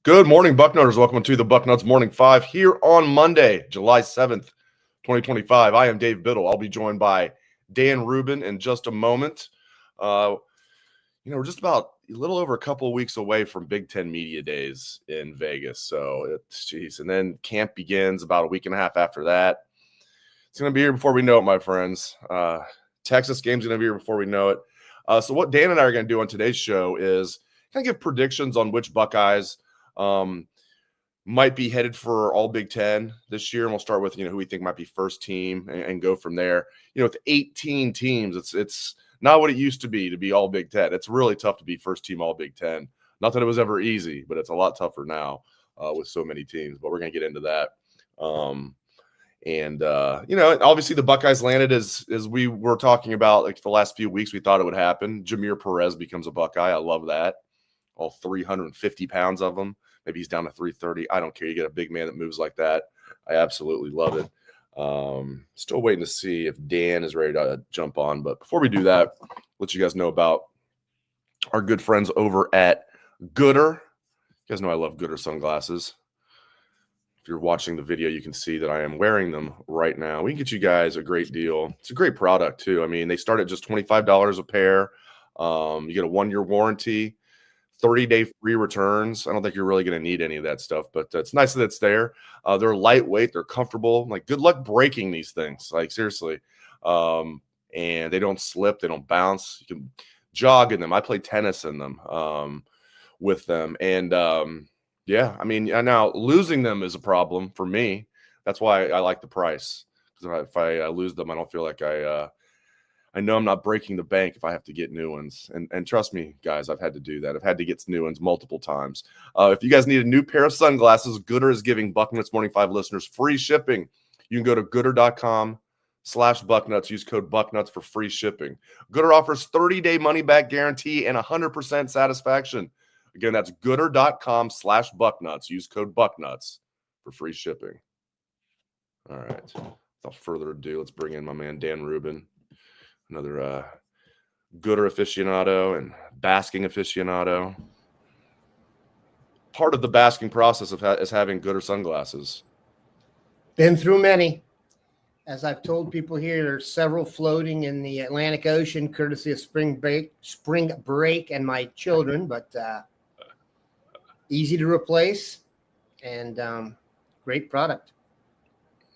Good morning, Bucknutters. Welcome to the Bucknuts Morning Five here on Monday, July 7th, 2025. I am Dave Biddle. I'll be joined by Dan Rubin in just a moment. We're just about a little over a couple of weeks away from Big Ten Media Days in Vegas. So, and then camp begins about a week and a half after that. It's going to be here before we know it, my friends. Texas game's going to be here before we know it. So what Dan and I are going to do on today's show is kind of give predictions on which Buckeyes might be headed for all Big Ten this year. And we'll start with, who we think might be first team and go from there. With 18 teams, it's not what it used to be all Big Ten. It's really tough to be first team all Big Ten. Not that it was ever easy, but it's a lot tougher now with so many teams. But we're going to get into that. Obviously the Buckeyes landed as we were talking about like the last few weeks. We thought it would happen. Jameer Perez becomes a Buckeye. I love that. All 350 pounds of him. Maybe he's down to 330. I don't care. You get a big man that moves like that. I absolutely love it. Still waiting to see if Dan is ready to jump on. But before we do that, let you guys know about our good friends over at goodr. You guys know I love goodr sunglasses. If you're watching the video, you can see that I am wearing them right now. We can get you guys a great deal. It's a great product, too. I mean, they start at just $25 a pair. You get a 1-year warranty. 30-day free returns. I don't think you're really going to need any of that stuff, but it's nice that it's there. They're lightweight. They're comfortable. Like, good luck breaking these things. Like, seriously. And they don't slip. They don't bounce. You can jog in them. I play tennis in them with them. And, now losing them is a problem for me. That's why I like the price. Because if I lose them, I don't feel like I know I'm not breaking the bank if I have to get new ones. And trust me, guys, I've had to do that. I've had to get new ones multiple times. If you guys need a new pair of sunglasses, goodr is giving Bucknuts Morning 5 listeners free shipping. You can go to goodr.com/Bucknuts. Use code Bucknuts for free shipping. Goodr offers 30-day money-back guarantee and 100% satisfaction. Again, that's goodr.com/Bucknuts. Use code Bucknuts for free shipping. All right. Without further ado, let's bring in my man Dan Rubin. Another goodr aficionado and basking aficionado. Part of the basking process is having goodr sunglasses. Been through many. As I've told people here, there's several floating in the Atlantic Ocean, courtesy of spring break and my children, but easy to replace and great product.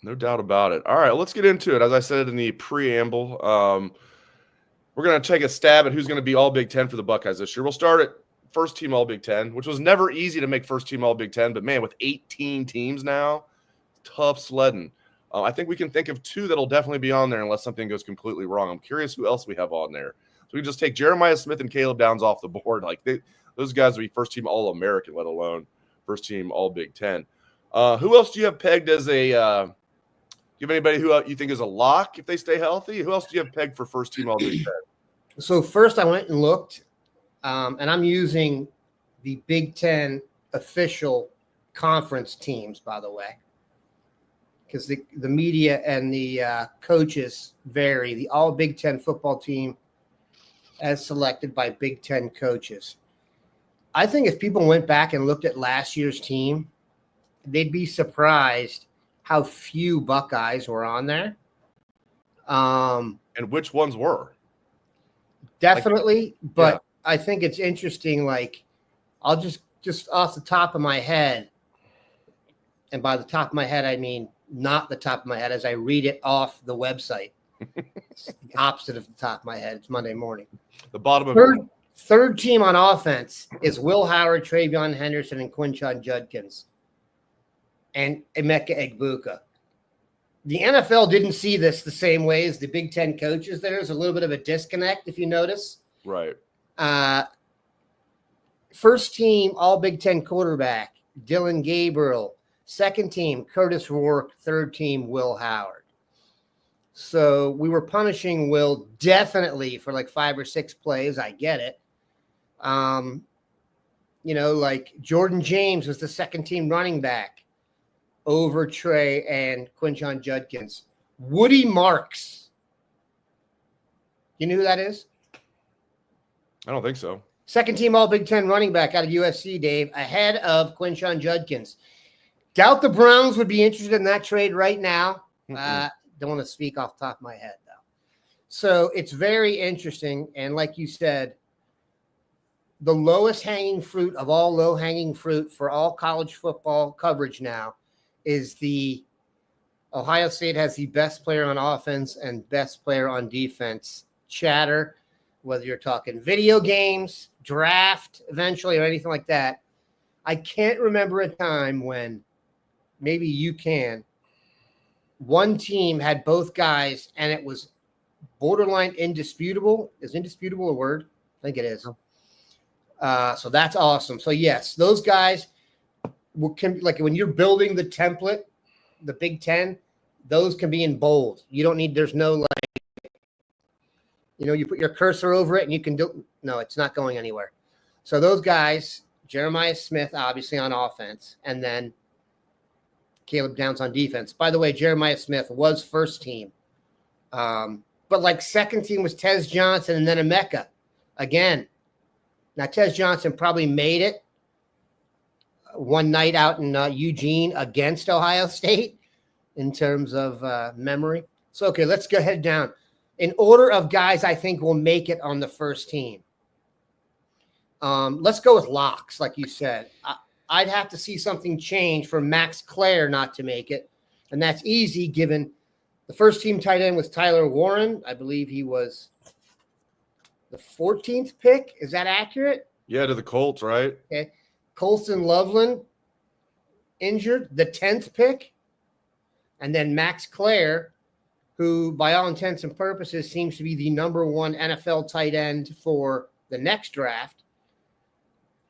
No doubt about it. All right, let's get into it. As I said in the preamble, we're going to take a stab at who's going to be all Big Ten for the Buckeyes this year. We'll start at first team all Big Ten, which was never easy to make first team all Big Ten. But, man, with 18 teams now, tough sledding. I think we can think of two that'll definitely be on there unless something goes completely wrong. I'm curious who else we have on there. So we can just take Jeremiah Smith and Caleb Downs off the board. Those guys will be first team All-American, let alone first team all Big Ten. Who else do you have pegged as a do you have anybody who you think is a lock if they stay healthy? Who else do you have pegged for first team all Big Ten? So first I went and looked, and I'm using the Big Ten official conference teams, by the way, because the media and the coaches vary. The all Big Ten football team as selected by Big Ten coaches. I think if people went back and looked at last year's team, they'd be surprised how few Buckeyes were on there. And which ones were? Definitely, but yeah. I think it's interesting. Like, I'll just off the top of my head, and by the top of my head, I mean not the top of my head as I read it off the website. It's the opposite of the top of my head. It's Monday morning. The bottom of third team on offense is Will Howard, Travion Henderson, and Quinshon Judkins. And Emeka Egbuka. The NFL didn't see this the same way as the Big Ten coaches. There's a little bit of a disconnect, if you notice. Right. First team, all Big Ten quarterback, Dylan Gabriel. Second team, Curtis Rourke. Third team, Will Howard. So we were punishing Will definitely for like 5 or 6 plays. I get it. Like Jordan James was the second team running back over Trey and Quinshon Judkins. Woody Marks. You know who that is? I don't think so. Second team All Big Ten running back out of USC, Dave, ahead of Quinshon Judkins. Doubt the Browns would be interested in that trade right now. Don't want to speak off the top of my head, though. So it's very interesting. And like you said, the lowest hanging fruit of all low hanging fruit for all college football coverage now is the Ohio State has the best player on offense and best player on defense chatter, whether you're talking video games, draft eventually, or anything like that. I can't remember a time when, maybe you can, one team had both guys and it was borderline indisputable. Is indisputable a word? I think it is. So that's awesome. So yes, those guys can, like when you're building the template, the Big Ten, those can be in bold. You don't need, there's no like, you put your cursor over it and you can do, no, it's not going anywhere. So those guys, Jeremiah Smith, obviously on offense, and then Caleb Downs on defense. By the way, Jeremiah Smith was first team. But like second team was Tez Johnson and then Emeka again. Now, Tez Johnson probably made it one night out in Eugene against Ohio State in terms of memory. So, okay, let's go ahead down. In order of guys I think will make it on the first team. Let's go with locks, like you said. I'd have to see something change for Max Clare not to make it. And that's easy given the first team tight end was Tyler Warren. I believe he was the 14th pick. Is that accurate? Yeah, to the Colts, right? Okay. Colston Loveland injured, the 10th pick. And then Max Clare, who by all intents and purposes seems to be the number one NFL tight end for the next draft.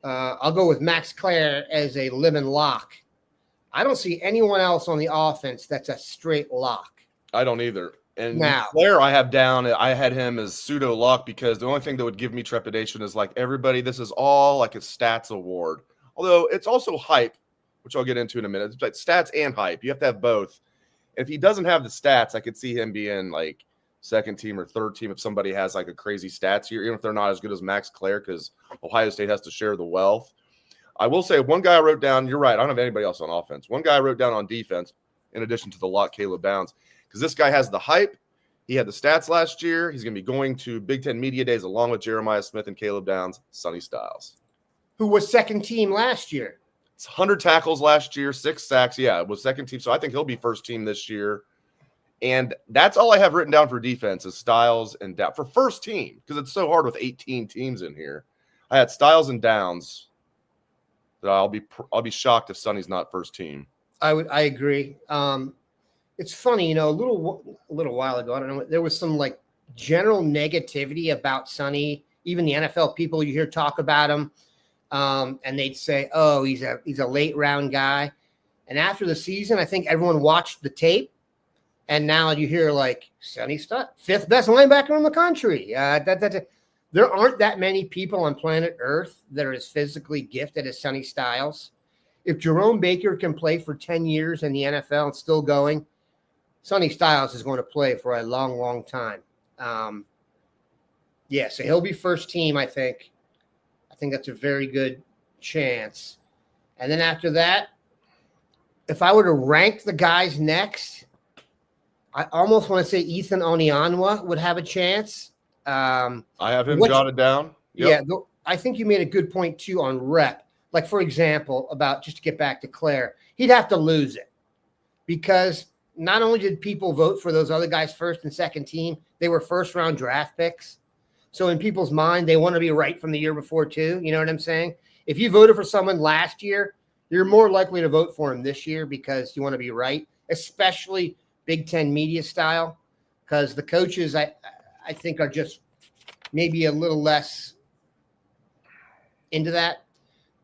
I'll go with Max Clare as a live and lock. I don't see anyone else on the offense that's a straight lock. I don't either. And now, Claire, I had him as pseudo lock because the only thing that would give me trepidation is like everybody, this is all like a stats award. Although it's also hype, which I'll get into in a minute. It's like stats and hype. You have to have both. And if he doesn't have the stats, I could see him being like second team or third team if somebody has like a crazy stats here, even if they're not as good as Max Clare, because Ohio State has to share the wealth. I will say one guy I wrote down, you're right, I don't have anybody else on offense. One guy I wrote down on defense, in addition to the lock, Caleb Downs, because this guy has the hype. He had the stats last year. He's going to be going to Big Ten Media Days along with Jeremiah Smith and Caleb Downs, Sonny Styles. Who was second team last year. It's 100 tackles last year, 6 sacks. Yeah, it was second team. So I think he'll be first team this year. And that's all I have written down for defense is Styles and Downs. For first team, because it's so hard with 18 teams in here. I had Styles and Downs. That I'll be shocked if Sonny's not first team. I agree. It's funny, a little while ago, I don't know, there was some like general negativity about Sonny. Even the NFL people you hear talk about him, and they'd say, "Oh, he's a late round guy." And after the season, I think everyone watched the tape, and now you hear like Sonny Styles, 5th best linebacker in the country. There aren't that many people on planet Earth that are as physically gifted as Sonny Styles. If Jerome Baker can play for 10 years in the NFL and still going, Sonny Styles is going to play for a long, long time. So he'll be first team, I think. I think that's a very good chance. And then after that, if I were to rank the guys next, I almost want to say Ethan Onianwa would have a chance. I have him jotted down. Yep. Yeah, I think you made a good point, too, on rep. Like, for example, about just to get back to Claire, he'd have to lose it because not only did people vote for those other guys first and second team, they were first-round draft picks. So in people's mind, they want to be right from the year before, too. You know what I'm saying? If you voted for someone last year, you're more likely to vote for him this year because you want to be right, especially Big Ten media style, because the coaches, I think, are just maybe a little less into that.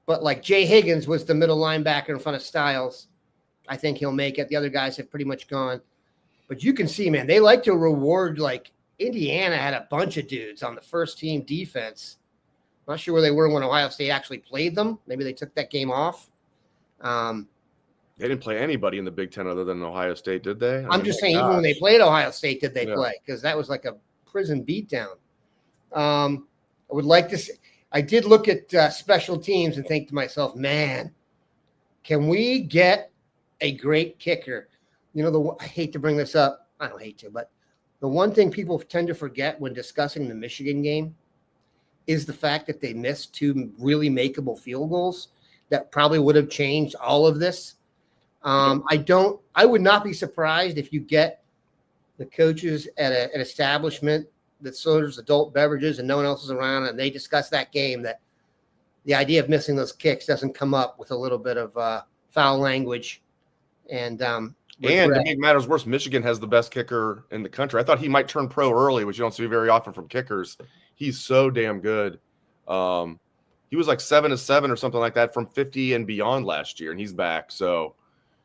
But like Jay Higgins was the middle linebacker in front of Styles. I think he'll make it. The other guys have pretty much gone. But you can see, man, they like to reward, like Indiana had a bunch of dudes on the first team defense. Not sure where they were when Ohio State actually played them. Maybe they took that game off. They didn't play anybody in the Big Ten other than Ohio State, did they? I'm just saying, even when they played Ohio State, did they play? Because that was like a prison beatdown. I would like to see. I did look at special teams and think to myself, man, can we get a great kicker? You know, I hate to bring this up. I don't hate to, but the one thing people tend to forget when discussing the Michigan game is the fact that they missed 2 really makeable field goals that probably would have changed all of this. I would not be surprised if you get the coaches at an establishment that serves adult beverages and no one else is around and they discuss that game, that the idea of missing those kicks doesn't come up with a little bit of foul language. And to make matters worse, Michigan has the best kicker in the country. I thought he might turn pro early, which you don't see very often from kickers. He's so damn good. He was like 7-7 or something like that from 50 and beyond last year, and he's back. So,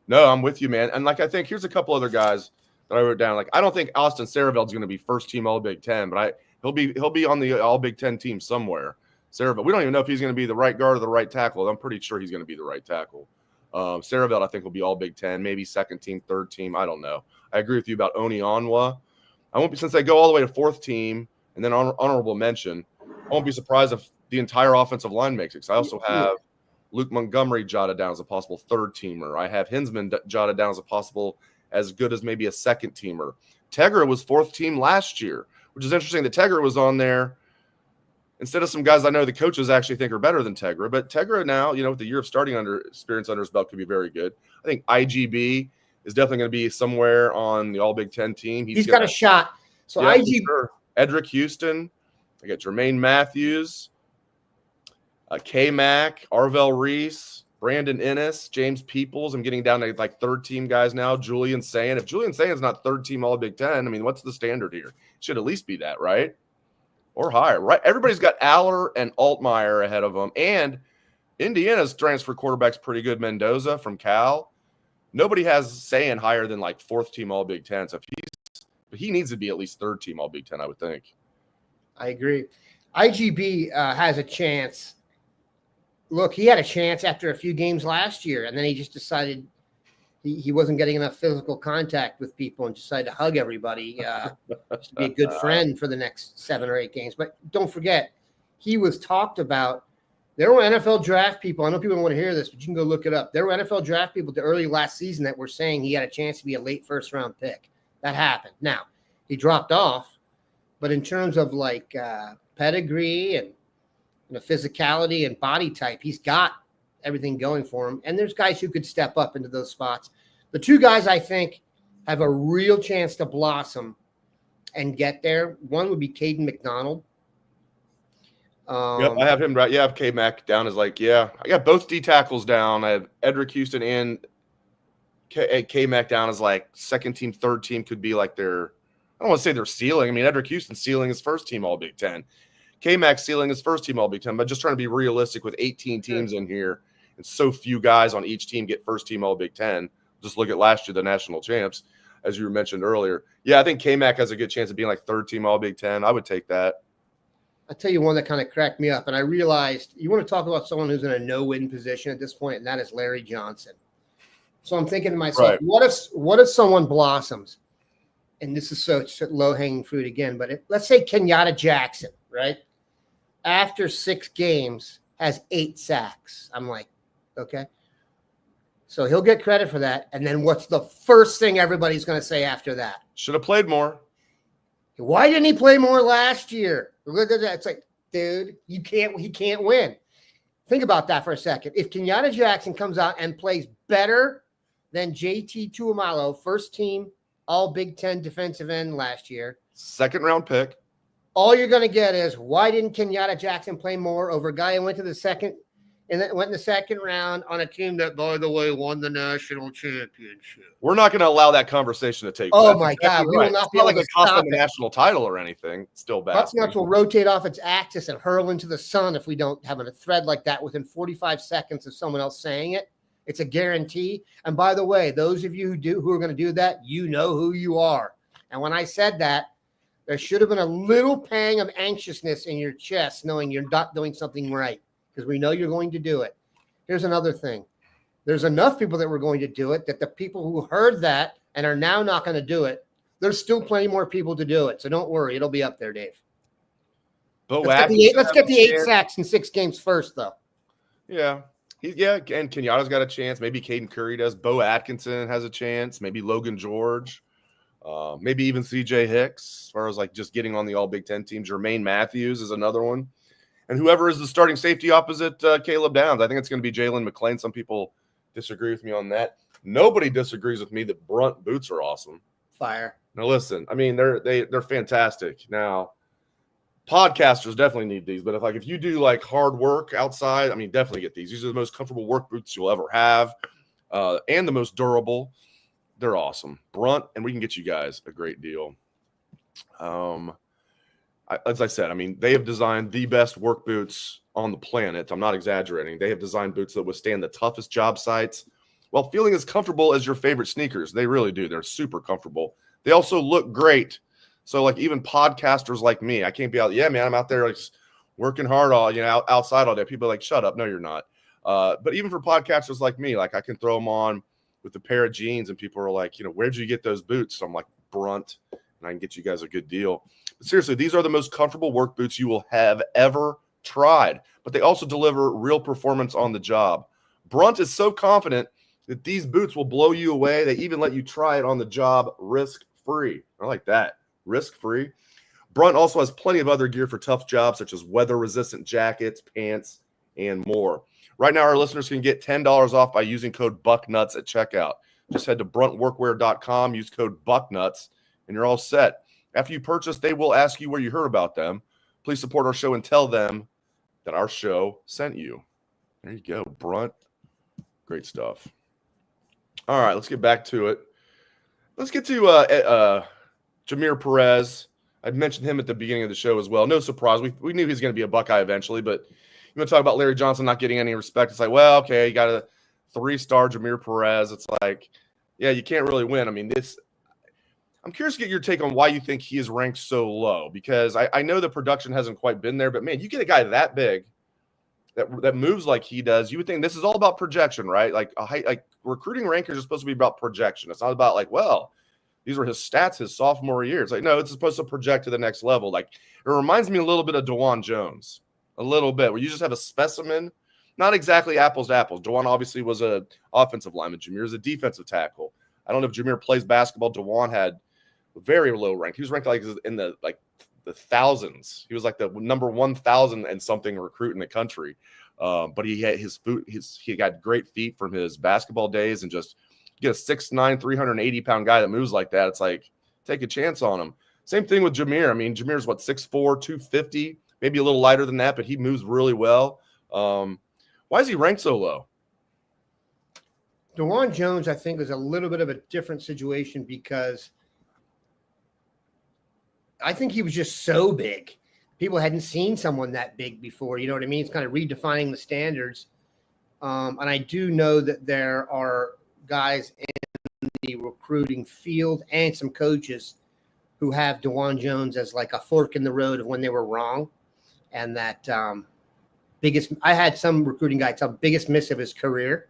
no, I'm with you, man. And like I think here's a couple other guys that I wrote down. Like I don't think Austin Saraveld's going to be first team All Big Ten, but he'll be on the All Big Ten team somewhere. Saraveld, we don't even know if he's going to be the right guard or the right tackle. I'm pretty sure he's going to be the right tackle. Saraveld, I think, will be All Big Ten, maybe second team, third team. I don't know. I agree with you about Oni Onwa. I won't be, since they go all the way to fourth team and then honorable mention, I won't be surprised if the entire offensive line makes it. Because I also have Luke Montgomery jotted down as a possible third teamer. I have Hinsman jotted down as a possible as good as maybe a second teamer. Tegra was fourth team last year, which is interesting that Tegra was on there instead of some guys I know the coaches actually think are better than Tegra. But Tegra now, you know, with the year of starting experience under his belt, could be very good. I think IGB is definitely going to be somewhere on the All Big Ten team. He's got a shot. So yeah, IGB. Sure. Edric Houston. I got Jermaine Matthews, K-Mac, Arvell Reese, Brandon Ennis, James Peoples. I'm getting down to like third team guys now. Julian Sayin. If Julian Sayin's not third team All Big Ten, I mean, what's the standard here? It should at least be that, right? Or higher, right? Everybody's got Aller and Altmaier ahead of them. And Indiana's transfer quarterback's pretty good. Mendoza from Cal. Nobody has Sayin higher than like fourth team All Big Ten. So he needs to be at least third team All Big Ten, I would think. I agree. IGB has a chance. Look, he had a chance after a few games last year, and then he just decided he wasn't getting enough physical contact with people and decided to hug everybody just to be a good friend for the next 7 or 8 games. But don't forget, he was talked about. There were NFL draft people. I know people don't want to hear this, but you can go look it up. There were NFL draft people the early last season that were saying he had a chance to be a late first-round pick. That happened. Now, he dropped off, but in terms of like pedigree and physicality and body type, he's got everything going for him. And there's guys who could step up into those spots. The 2 guys I think have a real chance to blossom and get there. One would be Caden McDonald. Yep, I have him right. Yeah, I have K-Mac down as like, I got both D tackles down. I have Edric Houston and K-Mac down as like second team, third team could be like their, I don't want to say their ceiling. I mean, Edric Houston's ceiling is first team All Big Ten. K-Mac's ceiling is first team All Big Ten, but just trying to be realistic with 18 teams in here and so few guys on each team get first team All Big Ten. Just look at last year, the national champs, as you mentioned earlier. Yeah, I think K-Mac has a good chance of being like third team All Big Ten. I would take that. I'll tell you one that kind of cracked me up, and I realized you want to talk about someone who's in a no-win position at this point, and that is Larry Johnson. So I'm thinking to myself, right. What if someone blossoms? And this is so low-hanging fruit again, but let's say Kenyatta Jackson, right? After 6 games, has 8 sacks. I'm like, okay. So he'll get credit for that. And then what's the first thing everybody's going to say after that? Should have played more. Why didn't he play more last year? It's like, dude, he can't win. Think about that for a second. If Kenyatta Jackson comes out and plays better than JT Tuamalo, first team All Big Ten defensive end last year, second round pick, all you're going to get is, why didn't Kenyatta Jackson play more over a guy who went in the second round on a team that, by the way, won the national championship? We're not going to allow that conversation to take place. Oh, my God. We will not be able to cost them a national title or anything. Still bad. Bucknuts will rotate off its axis and hurl into the sun if we don't have a thread like that within 45 seconds of someone else saying it. It's a guarantee. And by the way, those of you who are going to do that, you know who you are. And when I said that, there should have been a little pang of anxiousness in your chest knowing you're not doing something right, because we know you're going to do it. Here's another thing. There's enough people that were going to do it that the people who heard that and are now not going to do it, there's still plenty more people to do it. So don't worry. It'll be up there, Dave. Bo Let's get the 8 chance. sacks in 6 games first, though. Yeah. And Kenyatta's got a chance. Maybe Caden Curry does. Bo Atkinson has a chance. Maybe Logan George. Maybe even CJ Hicks, as far as like just getting on the all Big Ten team. Jermaine Matthews is another one. And whoever is the starting safety opposite Caleb Downs, I think it's going to be Jalen McClain. Some people disagree with me on that. Nobody disagrees with me that Brunt boots are awesome. Fire. Now listen, I mean they're fantastic. Now podcasters definitely need these, but if you do like hard work outside, I mean definitely get these. These are the most comfortable work boots you'll ever have, and the most durable. They're awesome. Brunt, and we can get you guys a great deal. As I said, I mean, they have designed the best work boots on the planet. I'm not exaggerating. They have designed boots that withstand the toughest job sites while feeling as comfortable as your favorite sneakers. They really do. They're super comfortable. They also look great. So, like, even podcasters like me, I can't be out. Yeah, man, I'm out there like working hard outside all day. People are like, shut up. No, you're not. But even for podcasters like me, like I can throw them on with a pair of jeans and people are like, where'd you get those boots? So I'm like, Brunt, and I can get you guys a good deal. But seriously, these are the most comfortable work boots you will have ever tried, but they also deliver real performance on the job. Brunt is so confident that these boots will blow you away. They even let you try it on the job risk-free. I like that. Risk-free. Brunt also has plenty of other gear for tough jobs, such as weather-resistant jackets, pants, and more. Right now, our listeners can get $10 off by using code Bucknuts at checkout. Just head to bruntworkwear.com, use code Bucknuts, and you're all set. After you purchase, they will ask you where you heard about them. Please support our show and tell them that our show sent you. There you go, Brunt. Great stuff. All right, let's get back to it. Let's get to Jameer Perez. I mentioned him at the beginning of the show as well. No surprise. We knew he was going to be a Buckeye eventually, but you want to talk about Larry Johnson not getting any respect. It's like, well, okay, you got a 3-star Jameer Perez. It's like, yeah, you can't really win. I mean, I'm curious to get your take on why you think he is ranked so low, because I know the production hasn't quite been there, but man, you get a guy that big that moves like he does, you would think this is all about projection, right? Like recruiting rankings are supposed to be about projection. It's not about like, well, these were his stats his sophomore year. It's like, no, it's supposed to project to the next level. Like it reminds me a little bit of DeJuan Jones, a little bit, where you just have a specimen, not exactly apples to apples. DeJuan obviously was an offensive lineman. Jameer is a defensive tackle. I don't know if Jameer plays basketball. DeJuan had very low rank. He was ranked like in the thousands. He was like the number 1,000 and something recruit in the country. But he had he got great feet from his basketball days, and just get a 6'9", 380-pound guy that moves like that. It's like, take a chance on him. Same thing with Jameer. I mean, Jameer's 6'4", 250, maybe a little lighter than that, but he moves really well. Why is he ranked so low? DeJuan Jones, I think, is a little bit of a different situation because I think he was just so big. People hadn't seen someone that big before. You know what I mean? It's kind of redefining the standards. And I do know that there are guys in the recruiting field and some coaches who have DeJuan Jones as like a fork in the road of when they were wrong. And that I had some recruiting guy tell biggest miss of his career.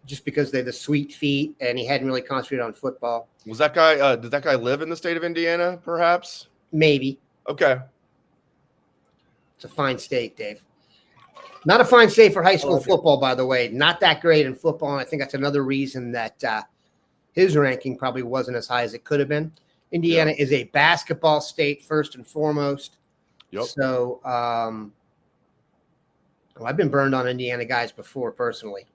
Just because they have the sweet feet and he hadn't really concentrated on football. Was that guy, did that guy live in the state of Indiana, perhaps? Maybe. Okay. It's a fine state, Dave. Not a fine state for high school football, by the way. Not that great in football, and I think that's another reason that his ranking probably wasn't as high as it could have been. Indiana is a basketball state first and foremost. Yep. So I've been burned on Indiana guys before personally.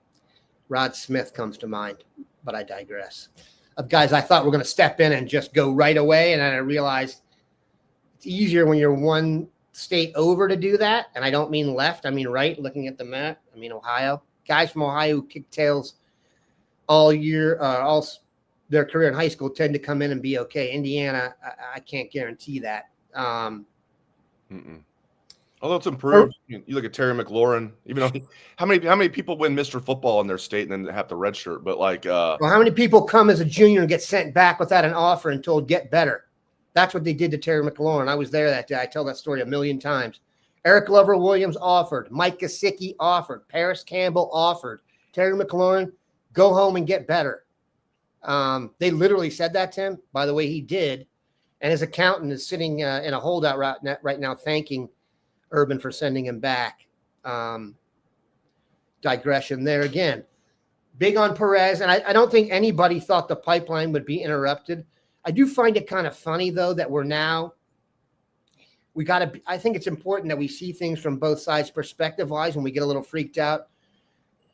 Rod Smith comes to mind, but I digress. Of guys I thought were going to step in and just go right away, and then I realized it's easier when you're one state over to do that. And I don't mean left, I mean right, looking at the map. I mean Ohio. Guys from Ohio who kick tails all year, all their career in high school tend to come in and be okay. Indiana, I can't guarantee that. Although it's improved, you look at Terry McLaurin. Even though how many people win Mr. Football in their state and then have the red shirt? But like, well, how many people come as a junior and get sent back without an offer and told get better? That's what they did to Terry McLaurin. I was there that day. I tell that story a million times. Eric Glover Williams offered. Mike Gesicki offered. Paris Campbell offered. Terry McLaurin, go home and get better. They literally said that to him. By the way, he did. And his accountant is sitting in a holdout right now, thanking Urban for sending him back. Digression there again. Big on Perez, and I don't think anybody thought the pipeline would be interrupted. I do find it kind of funny, though, that I think it's important that we see things from both sides perspective-wise when we get a little freaked out.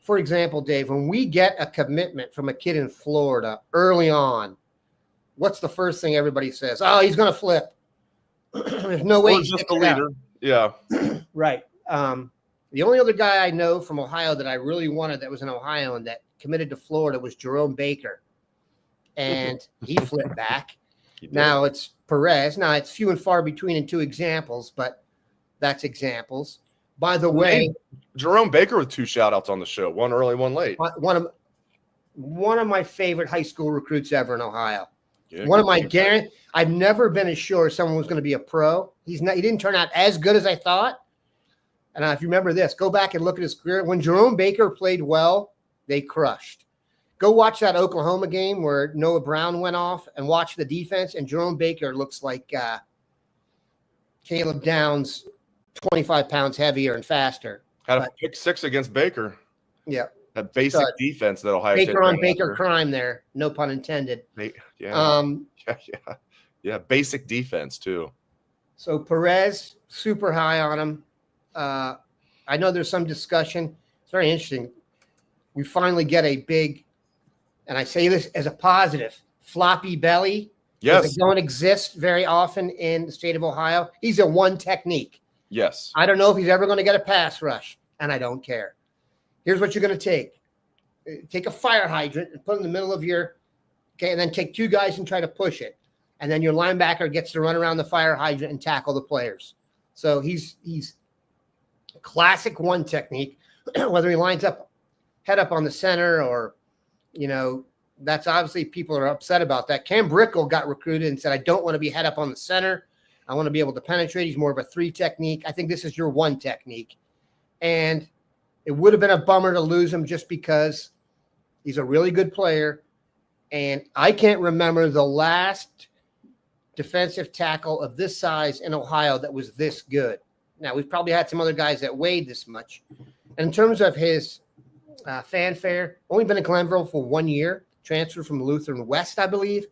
For example, Dave, when we get a commitment from a kid in Florida early on, what's the first thing everybody says? Oh, he's going to flip. There's no way. He's just the leader. Yeah. Right. The only other guy I know from Ohio that I really wanted that was in Ohio and that committed to Florida was Jerome Baker. And he flipped back. Now it's Perez. Now it's few and far between in two examples, but that's examples. By the way, Jerome Baker with 2 shout-outs on the show, one early, one late. One of my favorite high school recruits ever in Ohio. Yeah, I've never been as sure someone was going to be a pro. He didn't turn out as good as I thought. And if you remember this, go back and look at his career. When Jerome Baker played well, they crushed. Go watch that Oklahoma game where Noah Brown went off and watch the defense, and Jerome Baker looks like Caleb Downs, 25 pounds heavier and faster. Had a pick 6 against Baker. Yeah. That basic defense that Ohio State. Baker on Baker crime there. No pun intended. Yeah. Basic defense, too. So Perez, super high on him. I know there's some discussion. It's very interesting. We finally get a big, and I say this as a positive, floppy belly. Yes. They don't exist very often in the state of Ohio. He's a one technique. Yes. I don't know if he's ever going to get a pass rush, and I don't care. Here's what you're going to take. Take a fire hydrant and put it in the middle of and then take 2 guys and try to push it. And then your linebacker gets to run around the fire hydrant and tackle the players. So he's classic one technique, whether he lines up head up on the center or, that's obviously people are upset about that. Cam Brickell got recruited and said, I don't want to be head up on the center. I want to be able to penetrate. He's more of a 3 technique. I think this is your 1 technique. And it would have been a bummer to lose him just because he's a really good player. And I can't remember the last defensive tackle of this size in Ohio that was this good. Now, we've probably had some other guys that weighed this much. And in terms of his fanfare, only been in Glenville for 1 year, transferred from Lutheran West, I believe.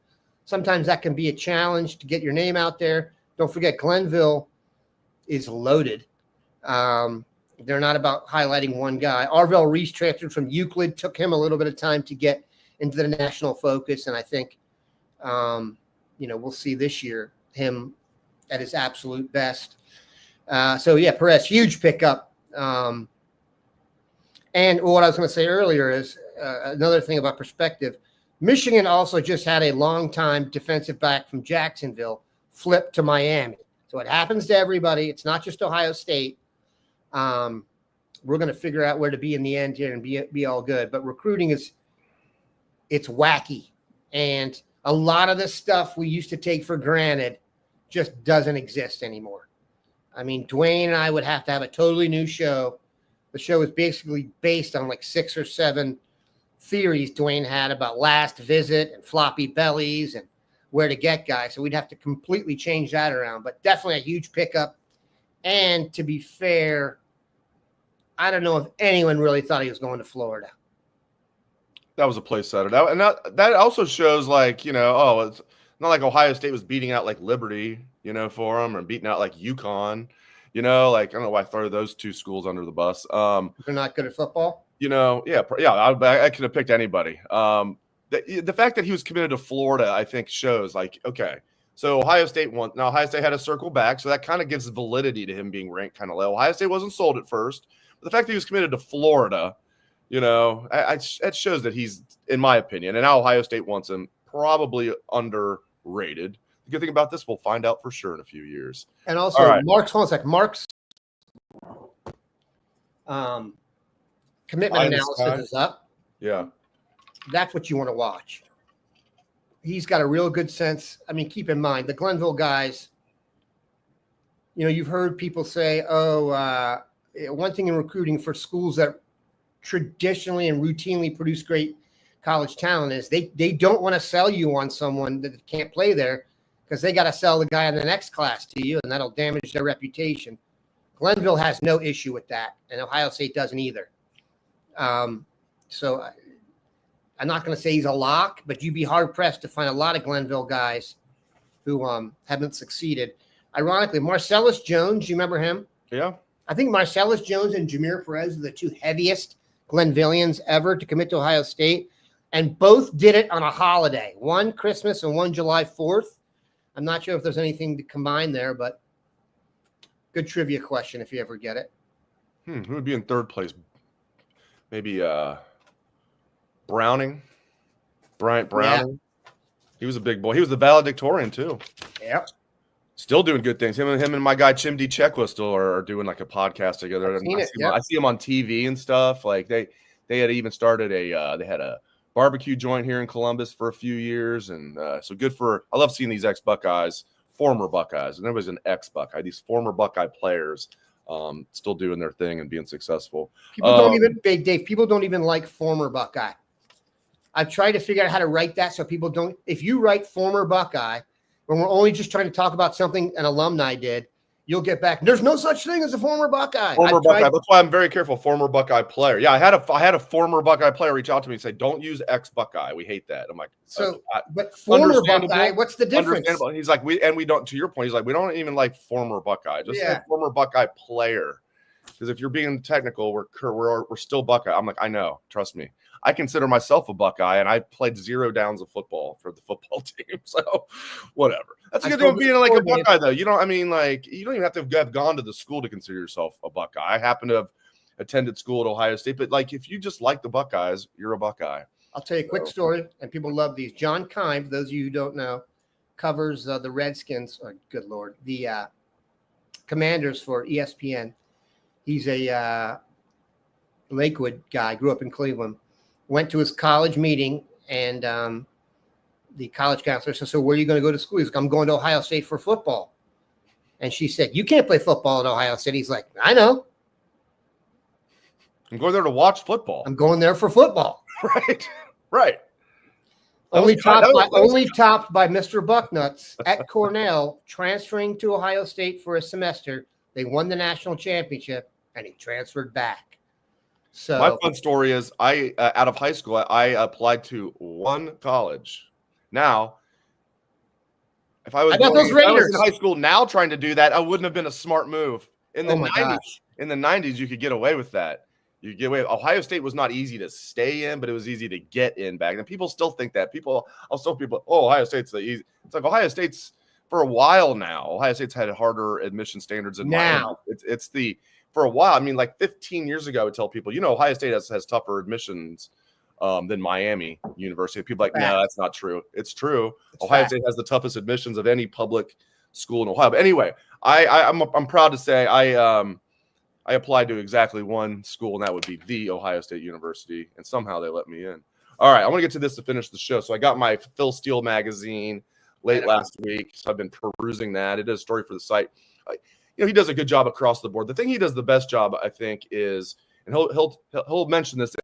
Sometimes that can be a challenge to get your name out there. Don't forget, Glenville is loaded. They're not about highlighting one guy. Arvell Reese transferred from Euclid, took him a little bit of time to get into the national focus, and I think, we'll see this year him at his absolute best. Perez, huge pickup. And what I was going to say earlier is another thing about perspective. Michigan also just had a longtime defensive back from Jacksonville flip to Miami. So it happens to everybody. It's not just Ohio State. We're going to figure out where to be in the end here and be all good. But recruiting it's wacky. And a lot of the stuff we used to take for granted just doesn't exist anymore. I mean, Dwayne and I would have to have a totally new show. The show is basically based on like 6 or 7 theories Dwayne had about last visit and floppy bellies and where to get guys. So we'd have to completely change that around, but definitely a huge pickup. And to be fair, I don't know if anyone really thought he was going to Florida. That was a place setter. That also shows it's not like Ohio State was beating out like Liberty, for him, or beating out like UConn, I don't know why I throw those 2 schools under the bus. They're not good at football. I could have picked anybody. The fact that he was committed to Florida, I think, shows okay, so Ohio State won. Now Ohio State had to circle back, so that kind of gives validity to him being ranked kind of low. Ohio State wasn't sold at first, but the fact that he was committed to Florida, it shows that he's, in my opinion, and now Ohio State wants him, probably underrated. The good thing about this, we'll find out for sure in a few years. And also, Mark's commitment analysis is up. Yeah. That's what you want to watch. He's got a real good sense. I mean, keep in mind, the Glenville guys, you've heard people say, one thing in recruiting for schools that traditionally and routinely produce great college talent is they don't want to sell you on someone that can't play there. because they got to sell the guy in the next class to you, and that'll damage their reputation. Glenville has no issue with that, and Ohio State doesn't either. So I'm not going to say he's a lock, but you'd be hard-pressed to find a lot of Glenville guys who haven't succeeded. Ironically, Marcellus Jones, you remember him? Yeah. I think Marcellus Jones and Jameer Perez are the two heaviest Glenvillians ever to commit to Ohio State, and both did it on a holiday, one Christmas and one July 4th. I'm not sure if there's anything to combine there, but good trivia question if you ever get it. Who would be in third place? Maybe Browning. Bryant Browning. Yeah. He was a big boy. He was the valedictorian too. Yep. Still doing good things. Him and my guy Chimdi Chekwa still are doing like a podcast together. I see him on TV and stuff. Like they had even started they had a barbecue joint here in Columbus for a few years, and so good for. I love seeing these ex-Buckeyes, former Buckeyes, and there was an ex-Buckeye. These former Buckeye players still doing their thing and being successful. People don't even, Big Dave. People don't even like former Buckeye. I've tried to figure out how to write that so people don't. If you write former Buckeye, when we're only just trying to talk about something an alumni did, you'll get back. There's no such thing as a former Buckeye. Former Buckeye. That's why I'm very careful. Former Buckeye player. Yeah, I had a former Buckeye player reach out to me and say, "Don't use ex-Buckeye. We hate that." I'm like, but former Buckeye. What's the difference? He's like, we don't. To your point, he's like, we don't even like former Buckeye. Just say former Buckeye player. Because if you're being technical, we're still Buckeye. I'm like, I know. Trust me. I consider myself a Buckeye, and I played 0 downs of football for the football team. So, whatever. That's a good thing of being like a Buckeye, though. You don't even have to have gone to the school to consider yourself a Buckeye. I happen to have attended school at Ohio State, but like if you just like the Buckeyes, you're a Buckeye. I'll tell you a quick story, and people love these. John Kime, for those of you who don't know, covers the Redskins. Oh, good Lord, the Commanders for ESPN. He's a Lakewood guy. Grew up in Cleveland. Went to his college meeting, and the college counselor said, "So where are you going to go to school?" He's like, "I'm going to Ohio State for football." And she said, "You can't play football at Ohio State." He's like, "I know. I'm going there to watch football. I'm going there for football." Right. Only topped by Mr. Bucknuts at Cornell, transferring to Ohio State for a semester. They won the national championship, and he transferred back. So my fun story is out of high school, I applied to one college. Now, if I was in high school now trying to do that, I wouldn't have been a smart move. In the 90s, in the 90s, you could get away with that. You get away. Ohio State was not easy to stay in, but it was easy to get in back. And people still think that. I'll still people, Ohio State's the easy. It's like Ohio State's for a while now. Ohio State's had harder admission standards than now. It's for a while. I mean, like 15 years ago, I would tell people, Ohio State has tougher admissions than Miami University. People are like, no, that's not true. It's true. Ohio State has the toughest admissions of any public school in Ohio. But anyway, I'm proud to say I applied to exactly one school, and that would be the Ohio State University, and somehow they let me in. All right, I want to get to this to finish the show. So I got my Phil Steele magazine late last week, so I've been perusing that. It is a story for the site. He does a good job across the board. The thing he does the best job, I think, is, and he'll mention this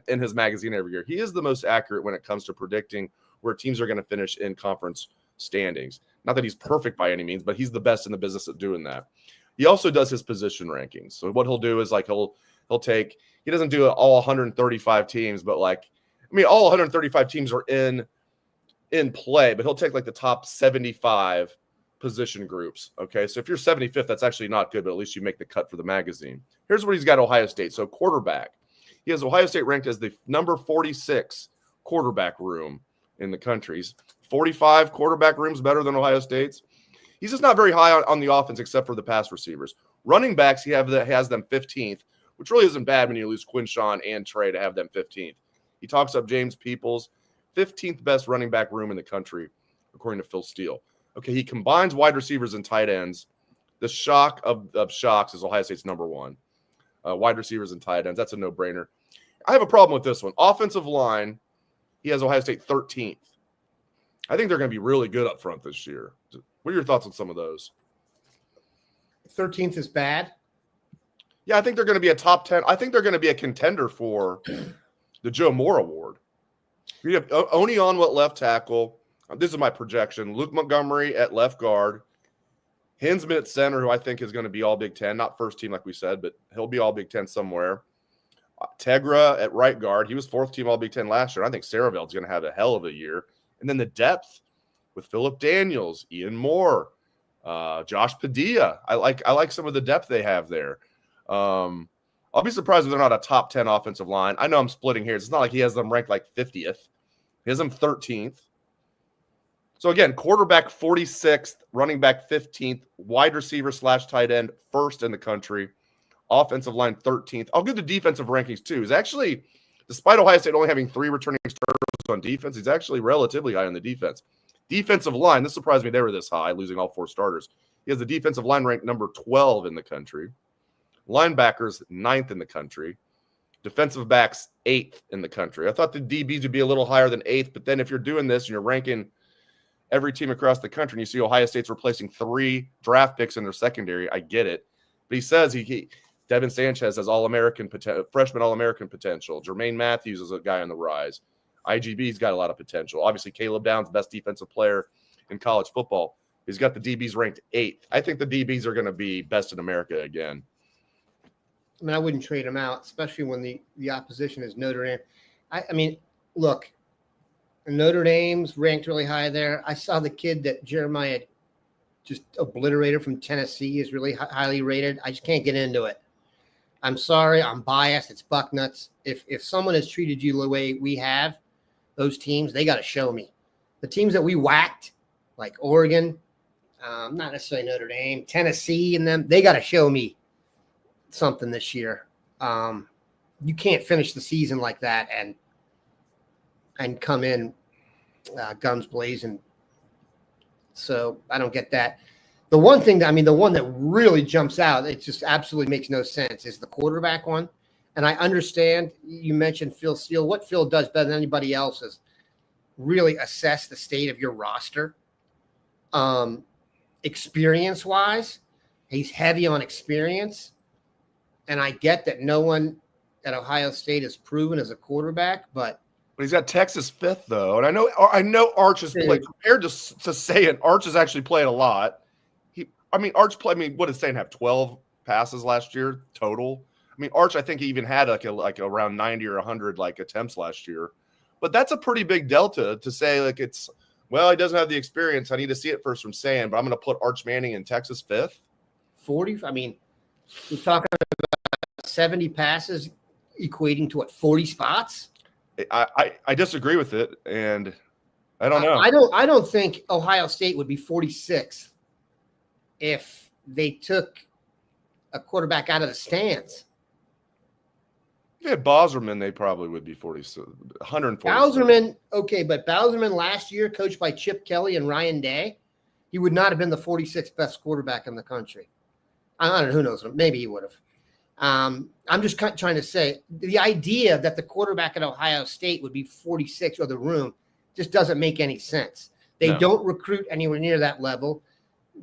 in his magazine every year, he is the most accurate when it comes to predicting where teams are going to finish in conference standings. Not that he's perfect by any means, but he's the best in the business at doing that. He also does his position rankings. So what he'll do is he'll take, he doesn't do all 135 teams, but all 135 teams are in play, but he'll take the top 75 position groups. Okay. So if you're 75th, that's actually not good, but at least you make the cut for the magazine. Here's what he's got Ohio State. So quarterback, he has Ohio State ranked as the number 46 quarterback room in the country. He's 45 quarterback rooms better than Ohio State's. He's just not very high on the offense except for the pass receivers. Running backs, he has them 15th, which really isn't bad when you lose Quinshawn and Trey to have them 15th. He talks up James Peoples, 15th best running back room in the country, according to Phil Steele. Okay, he combines wide receivers and tight ends. The shock of shocks is Ohio State's number one. Wide receivers and tight ends, that's a no-brainer. I have a problem with this one. Offensive line, he has Ohio State 13th. I think they're going to be really good up front this year. What are your thoughts on some of those? 13th is bad. Yeah, I think they're going to be a top 10. I think they're going to be a contender for the Joe Moore Award. You have Onionwat left tackle. this is my projection. Luke Montgomery at left guard. Hinsman at center, who I think is going to be all Big Ten. Not first team like we said, but he'll be all Big Ten somewhere. Tegra at right guard. He was fourth team all Big Ten last year. I think Saraveld's going to have a hell of a year. And then the depth with Phillip Daniels, Ian Moore, Josh Padilla. I like some of the depth they have there. I'll be surprised if they're not a top 10 offensive line. I know I'm splitting here. It's not like he has them ranked like 50th. He has them 13th. So again, quarterback 46th, running back 15th, wide receiver / tight end first in the country, offensive line 13th. I'll give the defensive rankings too. He's actually, despite Ohio State only having 3 returning starters on defense, he's actually relatively high on the defense. Defensive line, this surprised me they were this high, losing all 4 starters. He has the defensive line ranked number 12 in the country. Linebackers, 9th in the country. Defensive backs, 8th in the country. I thought the DBs would be a little higher than 8th, but then if you're doing this and you're ranking every team across the country and you see Ohio State's replacing 3 draft picks in their secondary, I get it. But he says Devin Sanchez has all-American freshman all-American potential. Jermaine Matthews is a guy on the rise. IGB's got a lot of potential. Obviously, Caleb Downs, best defensive player in college football. He's got the DBs ranked 8th. I think the DBs are going to be best in America again. I mean, I wouldn't trade him out, especially when the opposition is Notre Dame. I mean, look, Notre Dame's ranked really high there. I saw the kid that Jeremiah just obliterated from Tennessee is really highly rated. I just can't get into it. I'm sorry, I'm biased. It's Bucknuts. If someone has treated you the way we have, those teams, they got to show me. The teams that we whacked, like Oregon, not necessarily Notre Dame, Tennessee, and them, they got to show me something this year. You can't finish the season like that and come in guns blazing. So I don't get that. The one thing the one that really jumps out, it just absolutely makes no sense, is the quarterback one. And I understand you mentioned Phil Steele. What Phil does better than anybody else is really assess the state of your roster. Experience-wise, he's heavy on experience. And I get that no one at Ohio State is proven as a quarterback, but he's got Texas 5th, though. And I know Arch has played, compared to Sayan, Arch has actually played a lot. Arch played, what did Sayan have, 12 passes last year total? Arch, I think he even had like around 90 or 100 attempts last year. But that's a pretty big delta to say he doesn't have the experience. I need to see it first from Sayan, but I'm going to put Arch Manning in Texas 5th. 40? You're talking about 70 passes equating to 40 spots? I disagree with it, and I don't know. I don't think Ohio State would be 46th if they took a quarterback out of the stands. Yeah, Bauserman, they probably would be 140. Bauserman, okay, but Bauserman last year, coached by Chip Kelly and Ryan Day, he would not have been the 46th best quarterback in the country. I don't know, who knows? Maybe he would have. I'm just trying to say the idea that the quarterback at Ohio State would be 46 or the room just doesn't make any sense. They don't recruit anywhere near that level.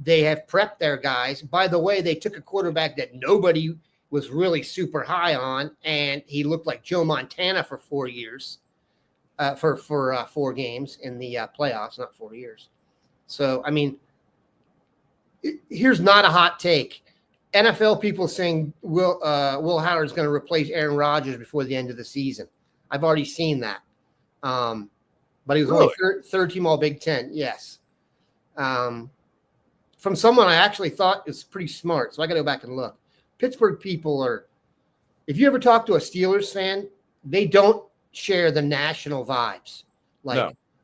They have prepped their guys. By the way, they took a quarterback that nobody was really super high on, and he looked like Joe Montana for 4 years, for 4 games in the playoffs, not 4 years. So, here's not a hot take. NFL people saying Will Howard's going to replace Aaron Rodgers before the end of the season. I've already seen that. But he was only third team all Big Ten. Yes. From someone I actually thought is pretty smart. So I got to go back and look. Pittsburgh people if you ever talk to a Steelers fan, they don't share the national vibes.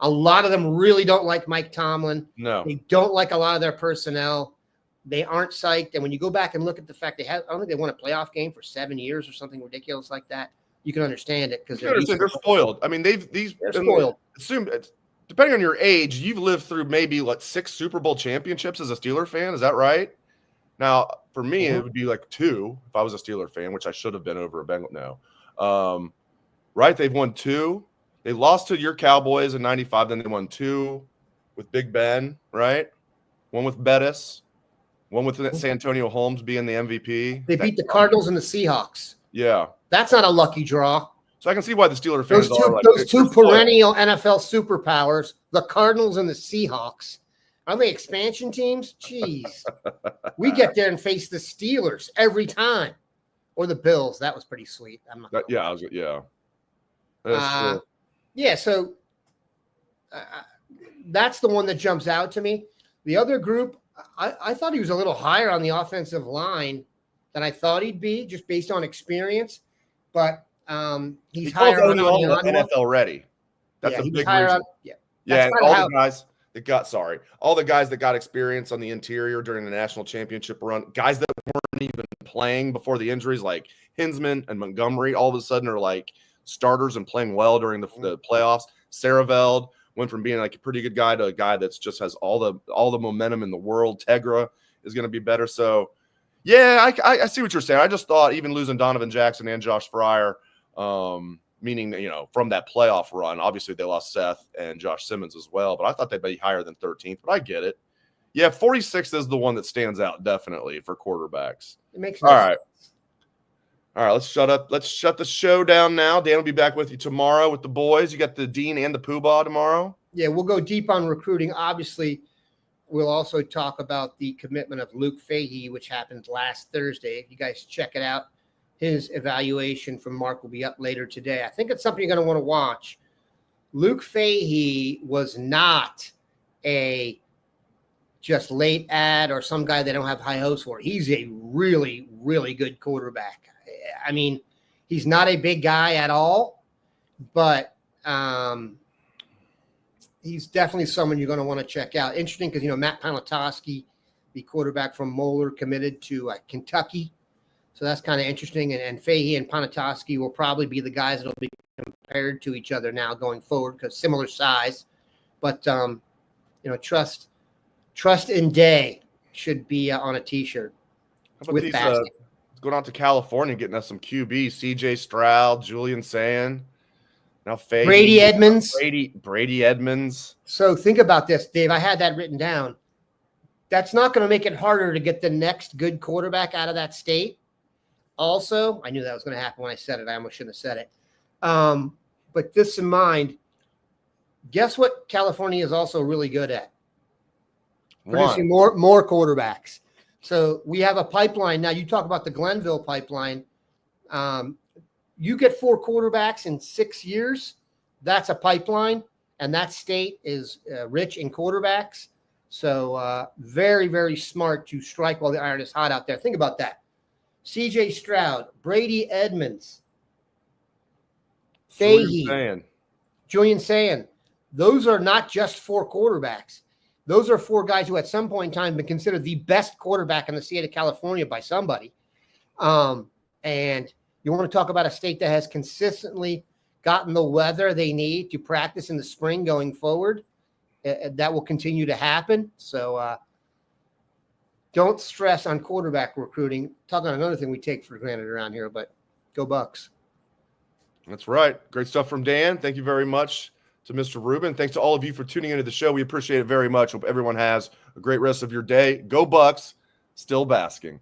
A lot of them really don't like Mike Tomlin. No. They don't like a lot of their personnel. They aren't psyched. And when you go back and look at the fact I don't think they won a playoff game for 7 years or something ridiculous like that, you can understand it because they're spoiled. They're spoiled. Assume, depending on your age, you've lived through maybe 6 Super Bowl championships as a Steeler fan. Is that right? Now, for me, it would be 2 if I was a Steeler fan, which I should have been over a Bengal. No. Right? They've won 2. They lost to your Cowboys in 95. Then they won 2 with Big Ben, right? 1 with Bettis. 1 with Santonio Holmes being the MVP. They beat the Cardinals and the Seahawks. Yeah. That's not a lucky draw. So I can see why the Steeler fans are like those two they're spoiled. perennial NFL superpowers, the Cardinals and the Seahawks. Aren't they expansion teams? Jeez. We get there and face the Steelers every time. Or the Bills. That was pretty sweet. I'm not Yeah. That's true. Yeah, so that's the one that jumps out to me. The other group, I thought he was a little higher on the offensive line than I thought he'd be, just based on experience. But he's higher on NFL ready. That's a big reason. Yeah, all the guys that got experience on the interior during the national championship run, guys that weren't even playing before the injuries, like Hinsman and Montgomery, all of a sudden are like starters and playing well during the playoffs. Saraveld went from being like a pretty good guy to a guy that's just has all the momentum in the world. Tegra is going to be better. So, yeah, I see what you're saying. I just thought even losing Donovan Jackson and Josh Fryer, meaning, from that playoff run, obviously they lost Seth and Josh Simmons as well, but I thought they'd be higher than 13th, but I get it. Yeah, 46 is the one that stands out definitely for quarterbacks. It makes sense. All right, let's shut up. Let's shut the show down now. Dan will be back with you tomorrow with the boys. You got the Dean and the Poobah tomorrow. Yeah, we'll go deep on recruiting. Obviously, we'll also talk about the commitment of Luke Fahey, which happened last Thursday. If you guys check it out, his evaluation from Mark will be up later today. I think it's something you're going to want to watch. Luke Fahey was not a just late ad or some guy they don't have high hopes for. He's a really, really good quarterback. I mean, he's not a big guy at all, but he's definitely someone you're going to want to check out. Interesting because, Matt Panatoski, the quarterback from Moeller, committed to Kentucky. So that's kind of interesting. And Fahey and Panatoski will probably be the guys that will be compared to each other now going forward because similar size. But, Trust in Day should be on a T-shirt with basket. Going out to California, getting us some QB, CJ Stroud, Julian Sand, now Fahey, Brady Edmonds. Brady Edmonds. So think about this, Dave. I had that written down. That's not going to make it harder to get the next good quarterback out of that state. Also, I knew that was going to happen when I said it. I almost shouldn't have said it. But this in mind, guess what California is also really good at? Producing more quarterbacks. So we have a pipeline. Now you talk about the Glenville pipeline. You get 4 quarterbacks in 6 years. That's a pipeline. And that state is rich in quarterbacks. So very, very smart to strike while the iron is hot out there. Think about that. CJ Stroud, Brady Edmonds, Fahey, Julian Sand. Those are not just 4 quarterbacks. Those are 4 guys who at some point in time have been considered the best quarterback in the state of California by somebody. And you want to talk about a state that has consistently gotten the weather they need to practice in the spring going forward. That will continue to happen. So don't stress on quarterback recruiting. Talking on another thing we take for granted around here, but go Bucks. That's right. Great stuff from Dan. Thank you very much to Mr. Rubin. Thanks to all of you for tuning into the show. We appreciate it very much. Hope everyone has a great rest of your day. Go Bucks. Still basking.